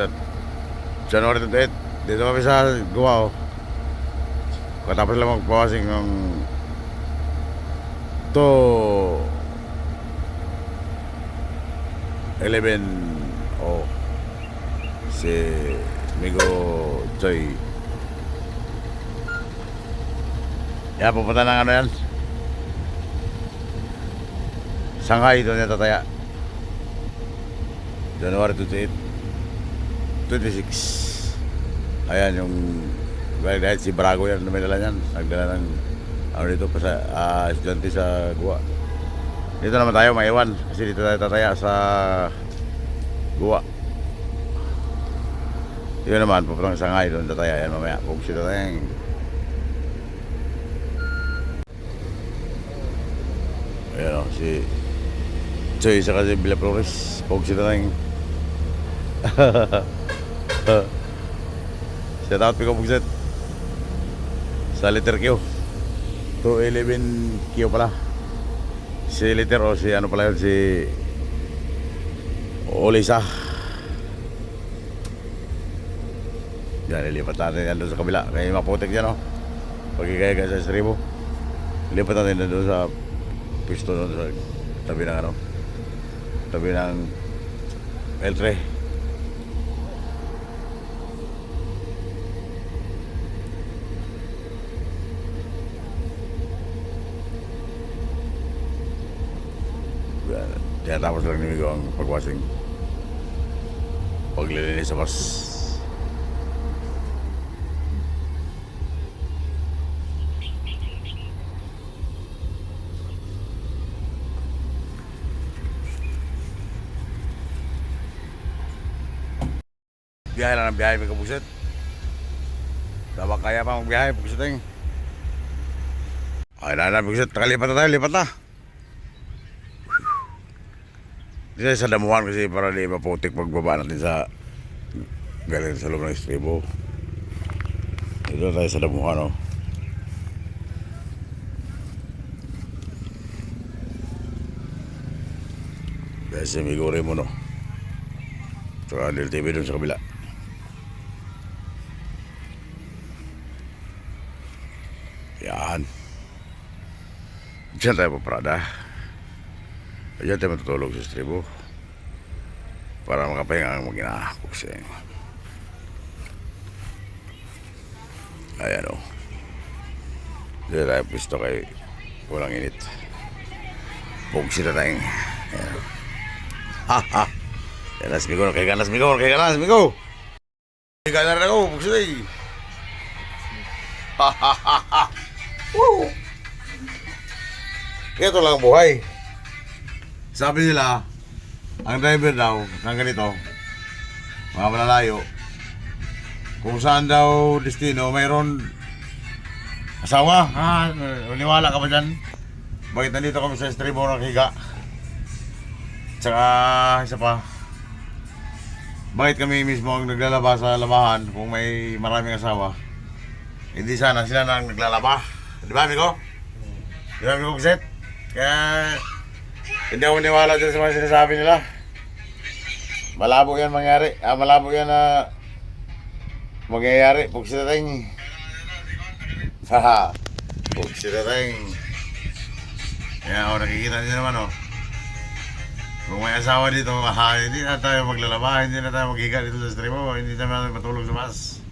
Buksan. January 28. Dito kami sa Guwao. Katapos lang magpawasing ng to 11 o si Migo Joy. Yan, pupunta ng ano yan, Shanghai, doon yung tataya. January 28, 26. Ayan yung dahil si Brago yan, may dala yan. Nagdala ng ano dito pa sa estudyante sa Guwa. Dito naman tayo maiwan kasi dito tayo tataya sa Guwa. Yun naman, pupunta sa Shanghai, doon tataya yan mamaya. Kung sila tayong ayan o, si Choy sa kasi Villa Flores. Kung sila tayong shout out Pico Bugset sa letter Q 211 Q pala. Si letter o si ano pala yun, si Olisa. Yan, ilipat natin yan doon sa kabila. Kaya maputik dyan o, pagkikaya sa estribo. Ilipat natin doon sa pisto doon sa tabi ng ano, tabi ng L3. Kaya tapos lang nimigo ang pagwasing, paglilinis sa bus. Biyahe lang ng biyahe, may kabuksit. Dapat kaya pa magbiyahe, buksit. Ay na, buksit, nakalipat na tayo, lipat na. Dito sa damuhan kasi para di maputik pagbaba natin sa galing sa loob ng estribo. Dito tayo sa damuhan o. Dahil si Migore mo no. Saka LTV dun sa kabila. Yan. Diyan tayo paparada. Diyan tayo matutulog sa estribo para makapahinga ang mag-inakuksing. Ayan o. Diyan tayo pisto kay walang init. Bugsit na tayong. Ayan o. Ha ha. Ganas migo, kay ganas migo, kay ganas migo. Kay ganas ako, bugsit ay. Ha ha ha ha. Woo! Ito lang ang buhay. Sabi nila, ang driver daw ng ganito, mga malalayo, kung saan daw destino, mayroon asawa. Niwala ka ba dyan? Bakit nandito kami sa estribo ng higa? Tsaka isa pa, bakit kami mismo ang naglalaba sa labahan kung may maraming asawa? Hindi sana sila na ang naglalaba. Di ba, amigo? Di ba, amigo Bugset? Kaya hindi ako maniwala dyan sa mga sinasabi nila. Malabo yan mangyari. Malabo yan na mangyayari. Pugsitating. Haha. Pugsitating. Kaya nakikita niyo naman kung may asawa dito, hindi na tayo maglalaba, hindi na tayo maghiga dito sa estribo, hindi na tayo matulog sa bus.